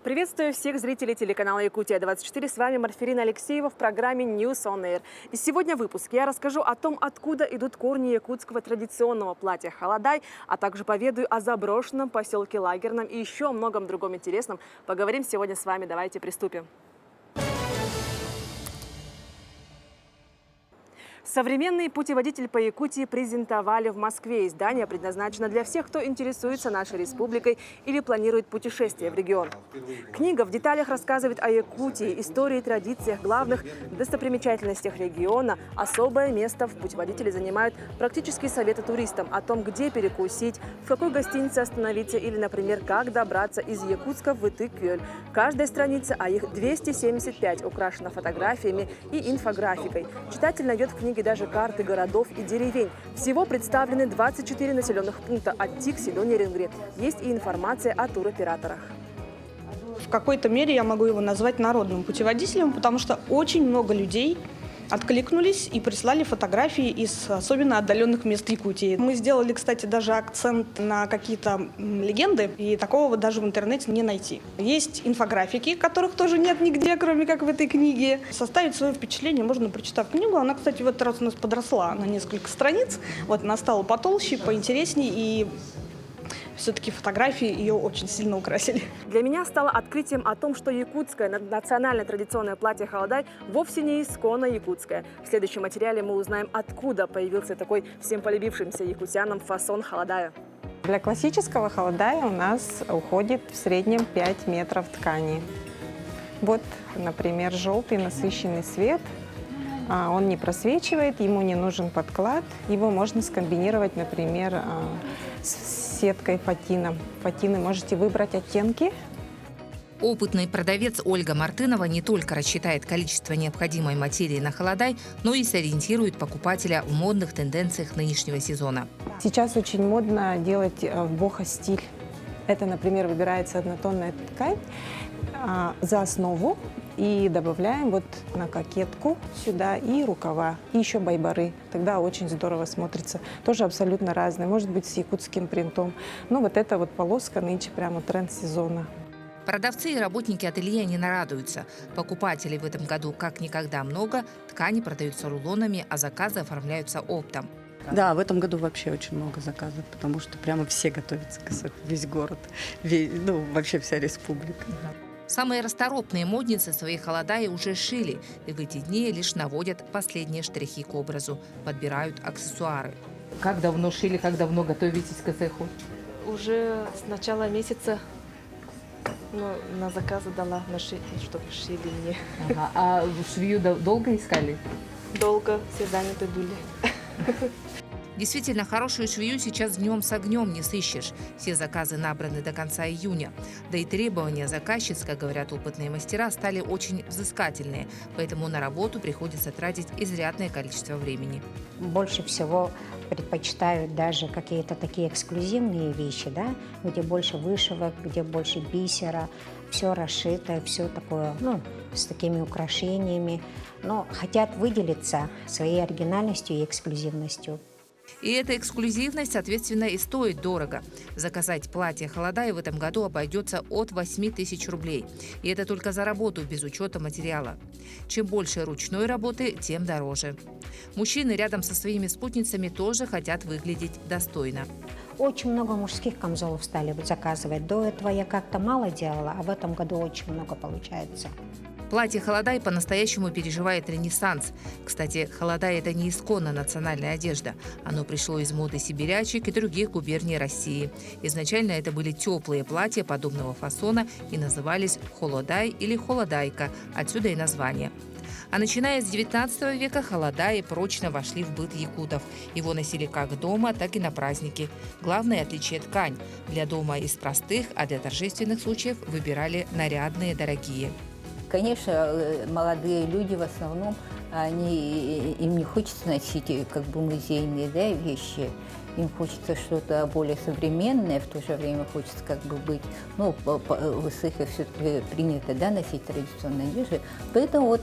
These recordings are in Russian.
Приветствую всех зрителей телеканала Якутия-24. С вами Марферина Алексеева в программе News on Air. И сегодня в выпуске я расскажу о том, откуда идут корни якутского традиционного платья халадай, а также поведаю о заброшенном поселке Лагерном и еще о многом другом интересном. Поговорим сегодня с вами. Давайте приступим. Современный путеводитель по Якутии презентовали в Москве. Издание предназначено для всех, кто интересуется нашей республикой или планирует путешествие в регион. Книга в деталях рассказывает о Якутии, истории и традициях, главных достопримечательностях региона. Особое место в путеводителе занимают практические советы туристам о том, где перекусить, в какой гостинице остановиться или, например, как добраться из Якутска в Итык-Кёль. Каждая страница, а их 275, украшена фотографиями и инфографикой. Читатель найдет в книге даже карты городов и деревень. Всего представлены 24 населенных пункта от Тикси до Нерингри. Есть и информация о туроператорах. В какой-то мере я могу его назвать народным путеводителем, потому что очень много людей откликнулись и прислали фотографии из особенно отдаленных мест Якутии. Мы сделали, кстати, даже акцент на какие-то легенды, и такого даже в интернете не найти. Есть инфографики, которых тоже нет нигде, кроме как в этой книге. Составить свое впечатление можно, прочитав книгу. Она, кстати, в этот раз у нас подросла на несколько страниц. Вот она стала потолще, поинтереснее, и все-таки фотографии ее очень сильно украсили. Для меня стало открытием о том, что якутское национальное традиционное платье халадай вовсе не исконно якутское. В следующем материале мы узнаем, откуда появился такой всем полюбившимся якутянам фасон халадая. Для классического халадая у нас уходит в среднем 5 метров ткани. Вот, например, желтый насыщенный цвет. Он не просвечивает, ему не нужен подклад. Его можно скомбинировать, например, с сеткой фатина. Фатины можете выбрать оттенки. Опытный продавец Ольга Мартынова не только рассчитает количество необходимой материи на халадай, но и сориентирует покупателя в модных тенденциях нынешнего сезона. Сейчас очень модно делать бохо-стиль. Это, например, выбирается однотонная ткань за основу и добавляем вот на кокетку сюда и рукава, и еще байбары. Тогда очень здорово смотрится. Тоже абсолютно разные. Может быть, с якутским принтом. Но вот эта вот полоска нынче прямо тренд сезона. Продавцы и работники ателье не нарадуются. Покупателей в этом году как никогда много, ткани продаются рулонами, а заказы оформляются оптом. Да, в этом году вообще очень много заказов, потому что прямо все готовятся к СФ, весь город, вообще вся республика. Самые расторопные модницы свои халадаи уже шили, и в эти дни лишь наводят последние штрихи к образу, подбирают аксессуары. Как давно шили, как давно готовитесь к цеху? Уже с начала месяца, на заказы дала, чтобы шили мне. Ага. А швею долго искали? Долго, все заняты были. Действительно, хорошую швею сейчас днем с огнем не сыщешь. Все заказы набраны до конца июня. Да и требования заказчиц, как говорят опытные мастера, стали очень взыскательные. Поэтому на работу приходится тратить изрядное количество времени. Больше всего предпочитают даже какие-то такие эксклюзивные вещи, да, где больше вышивок, где больше бисера, все расшито, все такое, с такими украшениями. Но хотят выделиться своей оригинальностью и эксклюзивностью. И эта эксклюзивность, соответственно, и стоит дорого. Заказать платье халадай в этом году обойдется от 8 тысяч рублей. И это только за работу, без учета материала. Чем больше ручной работы, тем дороже. Мужчины рядом со своими спутницами тоже хотят выглядеть достойно. Очень много мужских камзолов стали заказывать. До этого я как-то мало делала, а в этом году очень много получается. Платье халадай по-настоящему переживает ренессанс. Кстати, халадай – это не исконно национальная одежда. Оно пришло из моды сибирячек и других губерний России. Изначально это были теплые платья подобного фасона и назывались холодай или холодайка, отсюда и название. А начиная с 19 века халадаи прочно вошли в быт якутов. Его носили как дома, так и на праздники. Главное отличие – ткань. Для дома из простых, а для торжественных случаев выбирали нарядные, дорогие. Конечно, молодые люди в основном, им не хочется носить музейные вещи. им хочется что-то более современное, в то же время хочется как бы быть, ну, в Исыхе все-таки принято, да, носить традиционные одежды. Поэтому вот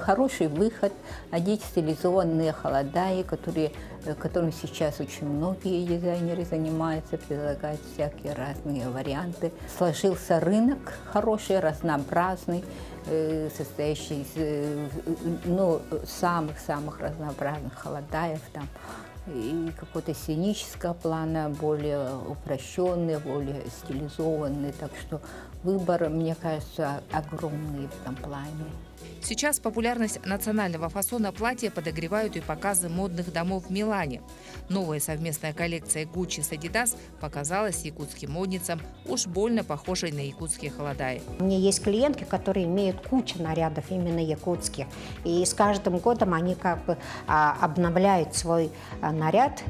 хороший выход, одеть стилизованные холодаи, которым сейчас очень многие дизайнеры занимаются, предлагают всякие разные варианты. Сложился рынок хороший, разнообразный, состоящий из самых-самых разнообразных холодаев, там, и какого-то сценического плана, более упрощенный, более стилизованный. Так что выбор, мне кажется, огромный в этом плане. Сейчас популярность национального фасона платья подогревают и показы модных домов в Милане. Новая совместная коллекция Gucci с Adidas показалась якутским модницам уж больно похожей на якутские холодаи. У меня есть клиентки, которые имеют кучу нарядов именно якутских. И с каждым годом они как бы обновляют свой наряд.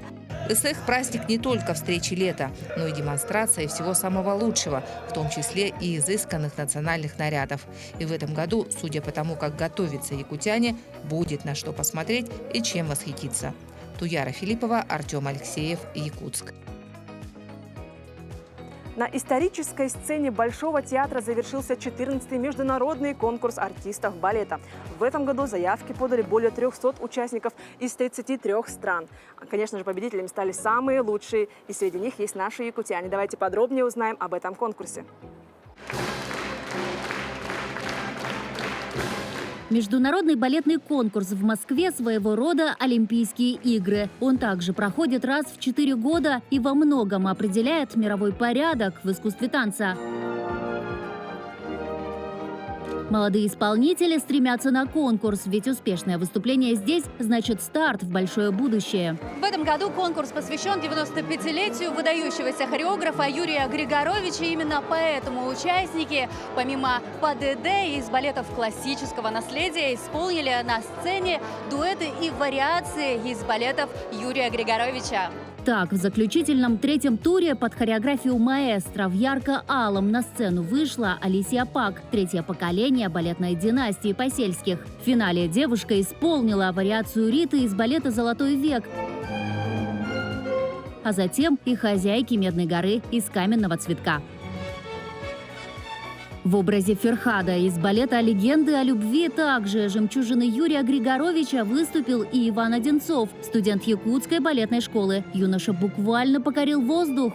Исых – праздник не только встречи лета, но и демонстрация всего самого лучшего, в том числе и изысканных национальных нарядов. И в этом году, судя по тому, как готовятся якутяне, будет на что посмотреть и чем восхититься. Туяра Филиппова, Артем Алексеев, Якутск. На исторической сцене Большого театра завершился 14-й международный конкурс артистов балета. В этом году заявки подали более 300 участников из 33 стран. Конечно же, победителями стали самые лучшие, и среди них есть наши якутяне. Давайте подробнее узнаем об этом конкурсе. Международный балетный конкурс в Москве – своего рода Олимпийские игры. Он также проходит раз в 4 года и во многом определяет мировой порядок в искусстве танца. Молодые исполнители стремятся на конкурс, ведь успешное выступление здесь значит старт в большое будущее. В этом году конкурс посвящен 95-летию выдающегося хореографа Юрия Григоровича. Именно поэтому участники, помимо ПДД из балетов классического наследия, исполнили на сцене дуэты и вариации из балетов Юрия Григоровича. Так, в заключительном 3-м туре под хореографию маэстро в ярко-алом на сцену вышла Алисия Пак, 3-е поколение балетной династии Посельских. В финале девушка исполнила вариацию Риты из балета «Золотой век», а затем и хозяйки Медной горы из каменного цветка. В образе Ферхада из балета «Легенды о любви» также жемчужины Юрия Григоровича выступил и Иван Одинцов, студент якутской балетной школы. Юноша буквально покорил воздух.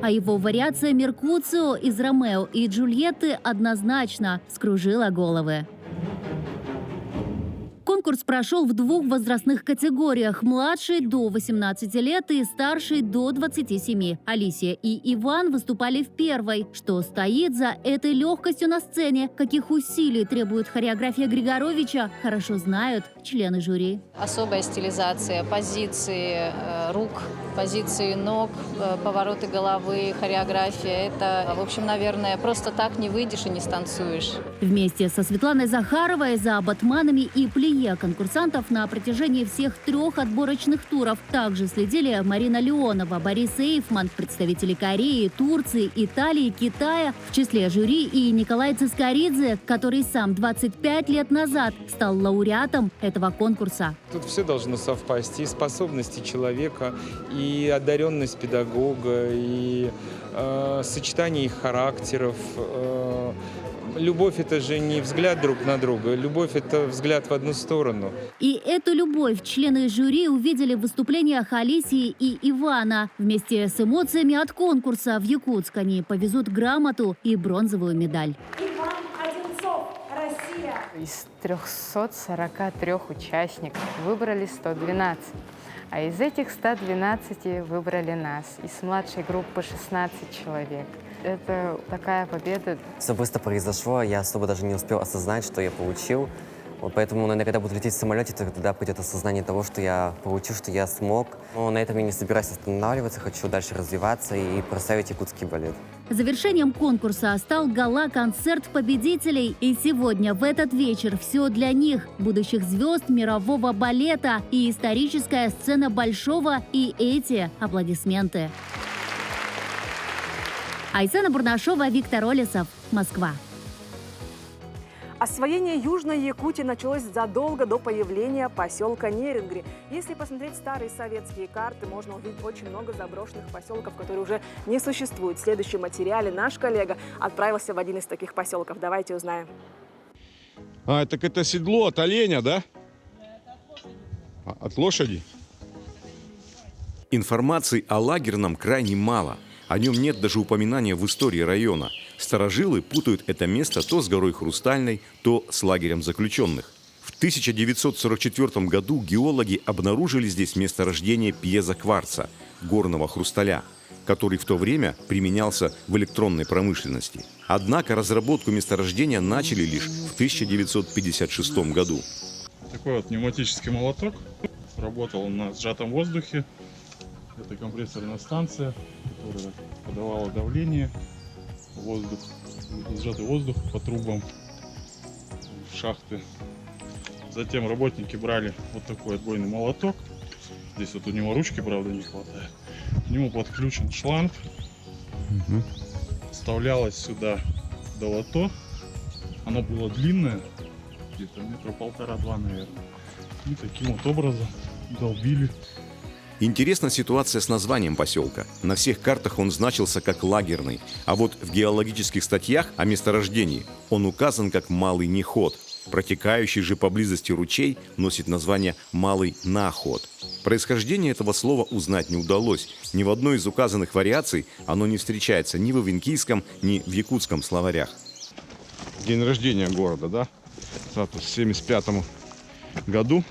А его вариация «Меркуцио» из «Ромео и Джульетты» однозначно скружила головы. Конкурс прошел в 2 возрастных категориях – младший до 18 лет и старший до 27. Алисия и Иван выступали в 1-й. Что стоит за этой легкостью на сцене, каких усилий требует хореография Григоровича, хорошо знают члены жюри. Особая стилизация позиции рук, позиции ног, повороты головы, хореография. Это, в общем, наверное, просто так не выйдешь и не станцуешь. Вместе со Светланой Захаровой за батманами и плие конкурсантов на протяжении всех 3 отборочных туров также следили Марина Леонова, Борис Эйфман, представители Кореи, Турции, Италии, Китая, в числе жюри и Николай Цискоридзе, который сам 25 лет назад стал лауреатом этого конкурса. Тут все должно совпасть: и способности человека, и одаренность педагога, и сочетание их характеров. Любовь – это же не взгляд друг на друга. Любовь – это взгляд в одну сторону. И эту любовь члены жюри увидели в выступлениях Алисии и Ивана. Вместе с эмоциями от конкурса в Якутск они повезут грамоту и бронзовую медаль. Иван Одинцов, Россия. Из 343 участников выбрали 112. А из этих 112 выбрали нас. Из младшей группы 16 человек. Это такая победа. Все быстро произошло, я особо даже не успел осознать, что я получил. Вот поэтому, наверное, когда буду лететь в самолете, тогда придет осознание того, что я получил, что я смог. Но на этом я не собираюсь останавливаться, хочу дальше развиваться и прославить якутский балет. Завершением конкурса стал гала-концерт победителей. И сегодня, в этот вечер, все для них, будущих звезд мирового балета и историческая сцена Большого, и эти аплодисменты. Айсена Бурнашова, Виктор Олесов, Москва. Освоение Южной Якутии началось задолго до появления поселка Нерингри. Если посмотреть старые советские карты, можно увидеть очень много заброшенных поселков, которые уже не существуют. В следующем материале наш коллега отправился в один из таких поселков. Давайте узнаем. Так это седло от оленя, да? От лошади? Информации о лагерном крайне мало. О нем нет даже упоминания в истории района. Старожилы путают это место то с горой Хрустальной, то с лагерем заключенных. В 1944 году геологи обнаружили здесь месторождение пьезокварца, горного хрусталя, который в то время применялся в электронной промышленности. Однако разработку месторождения начали лишь в 1956 году. Такой вот пневматический молоток. Работал он на сжатом воздухе. Это компрессорная станция, которая подавала давление, воздух, сжатый воздух по трубам в шахты. Затем работники брали вот такой отбойный молоток. Здесь вот у него ручки, правда, не хватает. К нему подключен шланг. Вставлялось сюда долото. Оно было длинное, где-то метра полтора-два, наверное. И таким вот образом долбили. Интересна ситуация с названием поселка. На всех картах он значился как лагерный, а вот в геологических статьях о месторождении он указан как Малый Неход. Протекающий же поблизости ручей носит название Малый Наход. Происхождение этого слова узнать не удалось. Ни в одной из указанных вариаций оно не встречается ни в ивенкийском, ни в якутском словарях. День рождения города, да? В 1975 году.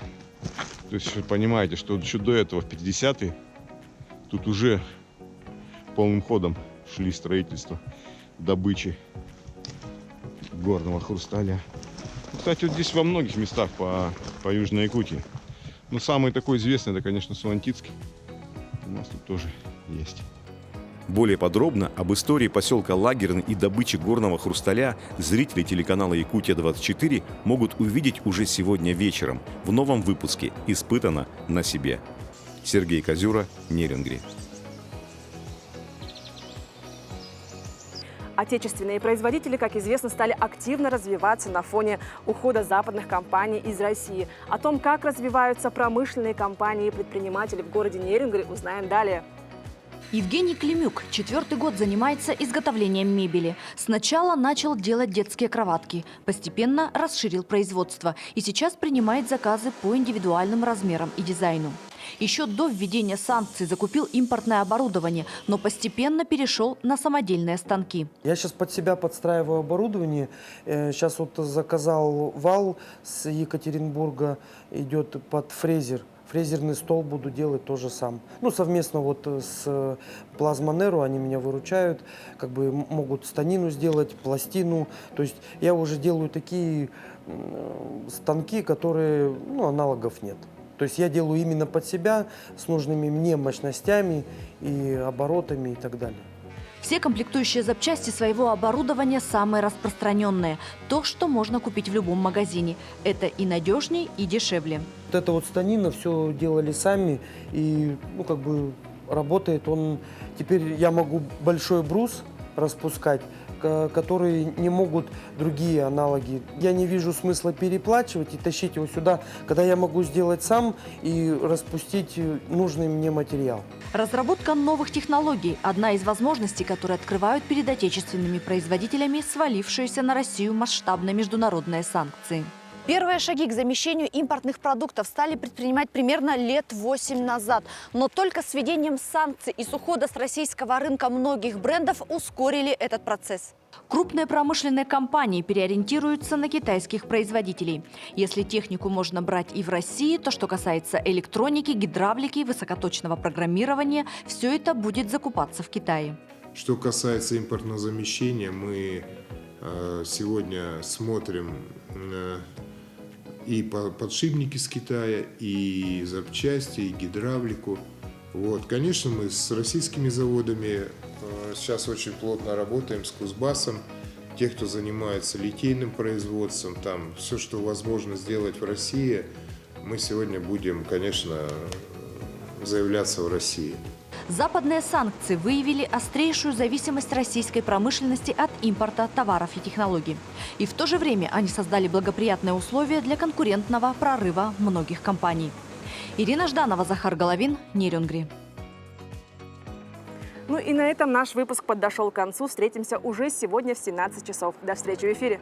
То есть вы понимаете, что еще до этого, в 50-е, тут уже полным ходом шли строительство добычи горного хрусталя. Кстати, вот здесь во многих местах по Южной Якутии. Но самый такой известный, это, конечно, Суантицкий. У нас тут тоже есть. Более подробно об истории поселка Лагерный и добычи горного хрусталя зрители телеканала «Якутия-24» могут увидеть уже сегодня вечером в новом выпуске «Испытано на себе». Сергей Козюра, Нерингри. Отечественные производители, как известно, стали активно развиваться на фоне ухода западных компаний из России. О том, как развиваются промышленные компании и предприниматели в городе Нерингри, узнаем далее. Евгений Климюк 4-й год занимается изготовлением мебели. Сначала начал делать детские кроватки, постепенно расширил производство и сейчас принимает заказы по индивидуальным размерам и дизайну. Еще до введения санкций закупил импортное оборудование, но постепенно перешел на самодельные станки. Я сейчас под себя подстраиваю оборудование. Сейчас вот заказал вал с Екатеринбурга, идет под фрезер. Фрезерный стол буду делать тоже сам. Ну, совместно вот с Плазманеру они меня выручают, как бы могут станину сделать, пластину. То есть я уже делаю такие станки, которые, ну, аналогов нет. То есть я делаю именно под себя, с нужными мне мощностями и оборотами и так далее. Все комплектующие запчасти своего оборудования самые распространенные. То, что можно купить в любом магазине. Это и надежнее, и дешевле. Вот это вот станина все делали сами, и, ну, как бы работает он. Теперь я могу большой брус распускать, которые не могут другие аналоги. Я не вижу смысла переплачивать и тащить его сюда, когда я могу сделать сам и распустить нужный мне материал. Разработка новых технологий – одна из возможностей, которые открывают перед отечественными производителями свалившиеся на Россию масштабные международные санкции. Первые шаги к замещению импортных продуктов стали предпринимать примерно лет 8 назад. Но только с введением санкций и с ухода с российского рынка многих брендов ускорили этот процесс. Крупные промышленные компании переориентируются на китайских производителей. Если технику можно брать и в России, то что касается электроники, гидравлики, высокоточного программирования, все это будет закупаться в Китае. Что касается импортного замещения, мы сегодня смотрим и подшипники с Китая, и запчасти, и гидравлику. Вот. Конечно, мы с российскими заводами сейчас очень плотно работаем, с Кузбассом. Те, кто занимается литейным производством, там все, что возможно сделать в России, мы сегодня будем, конечно, заявляться в России. Западные санкции выявили острейшую зависимость российской промышленности от импорта товаров и технологий. И в то же время они создали благоприятные условия для конкурентного прорыва многих компаний. Ирина Жданова, Захар Головин, Нерюнгри. Ну и на этом наш выпуск подошел к концу. Встретимся уже сегодня в 17 часов. До встречи в эфире.